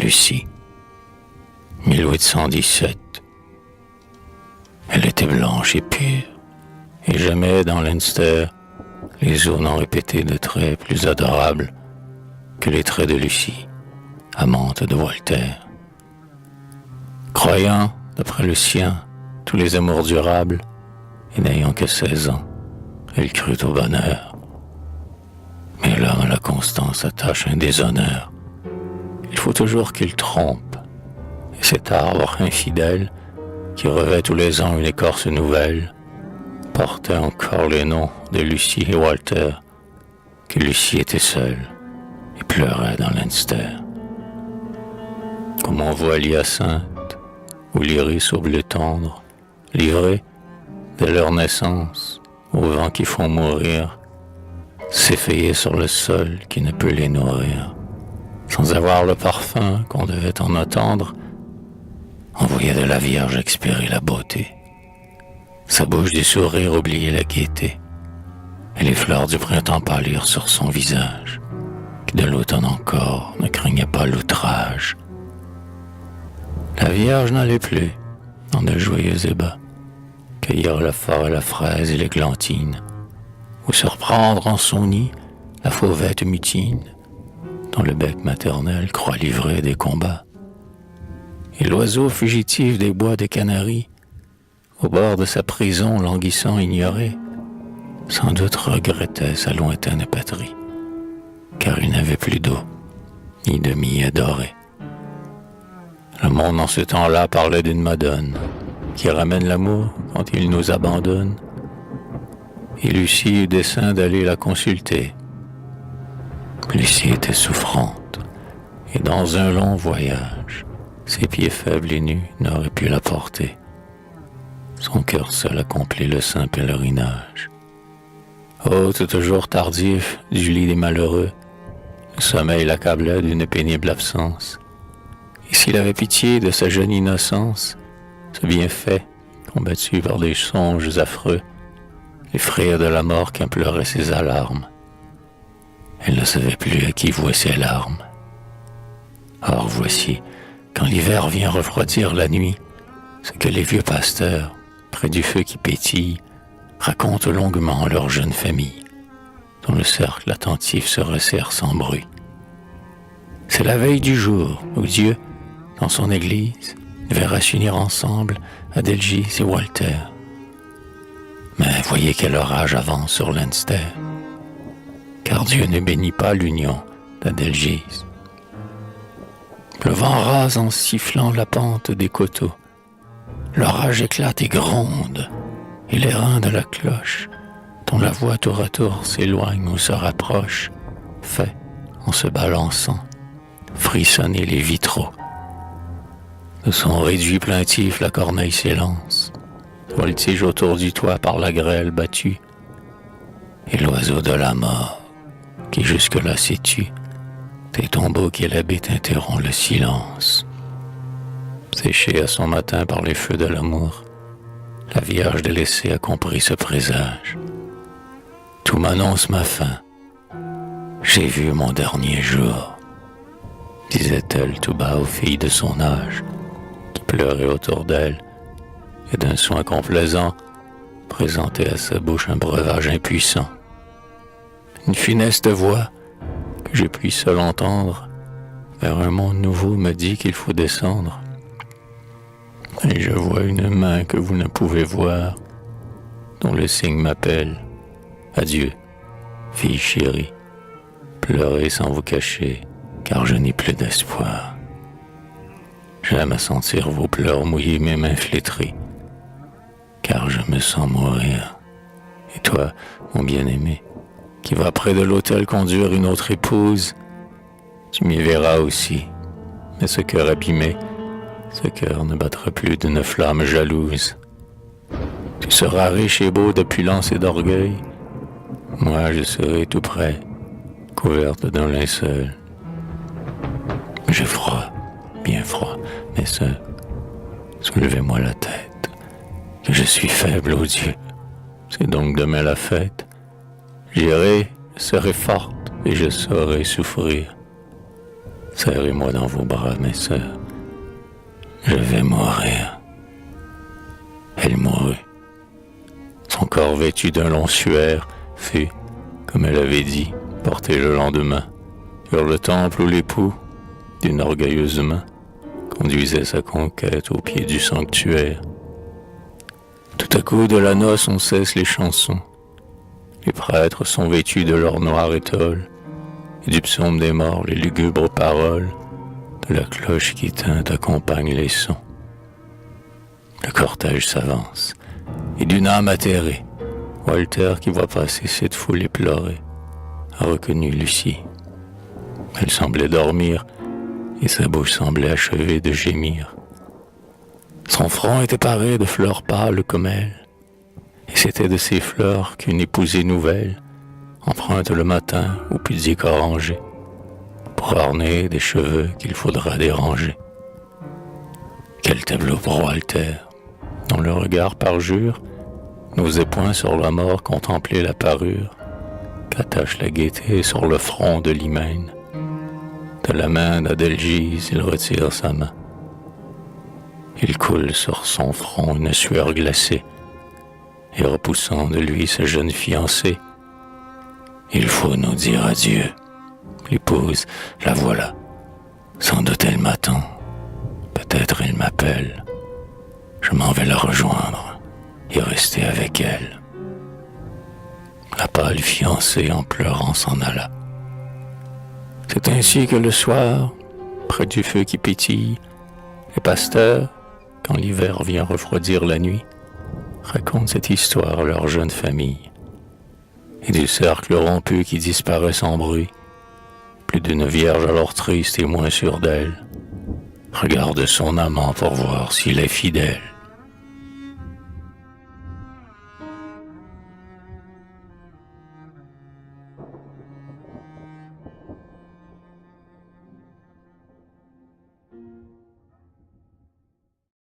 Lucie, 1817. Elle était blanche et pure, et jamais dans Leinster, les eaux n'ont répété de traits plus adorables que les traits de Lucie, amante de Voltaire. Croyant, d'après le sien, tous les amours durables, et n'ayant que 16 ans, elle crut au bonheur. Mais l'homme à la constance attache un déshonneur. Il faut toujours qu'il trompe, et cet arbre infidèle, qui revêt tous les ans une écorce nouvelle, portait encore les noms de Lucie et Walter, que Lucie était seule et pleurait dans Leinster. Comme on voit l'hyacinthe ou l'iris au bleu tendre, livrés, dès leur naissance, au vent qui font mourir, s'effeuiller sur le sol qui ne peut les nourrir, sans avoir le parfum qu'on devait en attendre, on voyait de la Vierge expirer la beauté. Sa bouche du sourire oubliait la gaieté, et les fleurs du printemps pâlir sur son visage, qui de l'automne encore ne craignait pas l'outrage. La Vierge n'allait plus, dans de joyeux ébats, cueillir la forêt, la fraise et l'églantine, ou surprendre en son nid la fauvette mutine, dont le bec maternel croit livrer des combats. Et l'oiseau fugitif des bois des Canaries, au bord de sa prison languissant ignoré, sans doute regrettait sa lointaine patrie, car il n'avait plus d'eau, ni de millet doré. Le monde en ce temps-là parlait d'une madone, qui ramène l'amour quand il nous abandonne, et Lucie eut dessein d'aller la consulter. Lucie était souffrante, et dans un long voyage, ses pieds faibles et nus n'auraient pu la porter. Son cœur seul accomplit le saint pèlerinage. Hôte toujours tardif du lit des malheureux, le sommeil l'accablait d'une pénible absence. Et s'il avait pitié de sa jeune innocence, ce bienfait, combattu par des songes affreux, les frères de la mort qu'imploraient ses alarmes, elle ne savait plus à qui vouer ses larmes. Or voici, quand l'hiver vient refroidir la nuit, ce que les vieux pasteurs, près du feu qui pétille, racontent longuement leur jeune famille, dont le cercle attentif se resserre sans bruit. C'est la veille du jour où Dieu, dans son église, verra s'unir ensemble Adelgise et Walter. Mais voyez quel orage avance sur Leinster, car Dieu ne bénit pas l'union d'Adelgise. Le vent rase en sifflant la pente des coteaux. L'orage éclate et gronde, et les reins de la cloche, dont la voix tour à tour s'éloigne ou se rapproche, fait, en se balançant, frissonner les vitraux. De son réduit plaintif, la corneille s'élance, voltige autour du toit par la grêle battue, et l'oiseau de la mort, qui jusque-là s'est tu, des tombeaux qu'il habite interrompt le silence. Séchée à son matin par les feux de l'amour, la Vierge délaissée a compris ce présage. Tout m'annonce ma fin. J'ai vu mon dernier jour, disait-elle tout bas aux filles de son âge, qui pleuraient autour d'elle, et d'un soin complaisant, présentait à sa bouche un breuvage impuissant. Une funeste voix, que je puis seul entendre, vers un monde nouveau me dit qu'il faut descendre. Et je vois une main que vous ne pouvez voir, dont le signe m'appelle. Adieu, fille chérie, pleurez sans vous cacher, car je n'ai plus d'espoir. J'aime à sentir vos pleurs mouiller mes mains flétries, car je me sens mourir. Et toi, mon bien-aimé, qui va près de l'autel conduire une autre épouse, tu m'y verras aussi, mais ce cœur abîmé, ce cœur ne battra plus d'une flamme jalouse. Tu seras riche et beau d'opulence et d'orgueil, moi je serai tout près, couverte d'un linceul. J'ai froid, bien froid, mais soulevez-moi la tête, que je suis faible aux dieux. C'est donc demain la fête. J'irai, je serai forte et je saurai souffrir. Serrez-moi dans vos bras, mes sœurs. Je vais mourir. Elle mourut. Son corps vêtu d'un long suaire fut, comme elle avait dit, porté le lendemain vers le temple où l'époux, d'une orgueilleuse main, conduisait sa conquête au pied du sanctuaire. Tout à coup, de la noce, on cesse les chansons. Les prêtres sont vêtus de leur noire étole, et du psaume des morts, les lugubres paroles de la cloche qui tinte accompagnent les sons. Le cortège s'avance, et d'une âme atterrée, Walter, qui voit passer cette foule éplorée, a reconnu Lucie. Elle semblait dormir, et sa bouche semblait achevée de gémir. Son front était paré de fleurs pâles comme elle, et c'était de ces fleurs qu'une épousée nouvelle emprunte le matin au pudique orangé, pour orner des cheveux qu'il faudra déranger. Quel tableau pour Walter, dont le regard parjure n'osait point sur la mort contempler la parure qu'attache la gaieté sur le front de l'hymen. De la main d'Adelgise, il retire sa main. Il coule sur son front une sueur glacée, et repoussant de lui sa jeune fiancée, il faut nous dire adieu. L'épouse, la voilà. Sans doute elle m'attend. Peut-être elle m'appelle. Je m'en vais la rejoindre et rester avec elle. La pâle fiancée en pleurant s'en alla. C'est ainsi que le soir, près du feu qui pétille, les pasteurs, quand l'hiver vient refroidir la nuit, racontent cette histoire à leur jeune famille. Et du cercle rompu qui disparaît sans bruit, plus d'une vierge alors triste et moins sûre d'elle regarde son amant pour voir s'il est fidèle.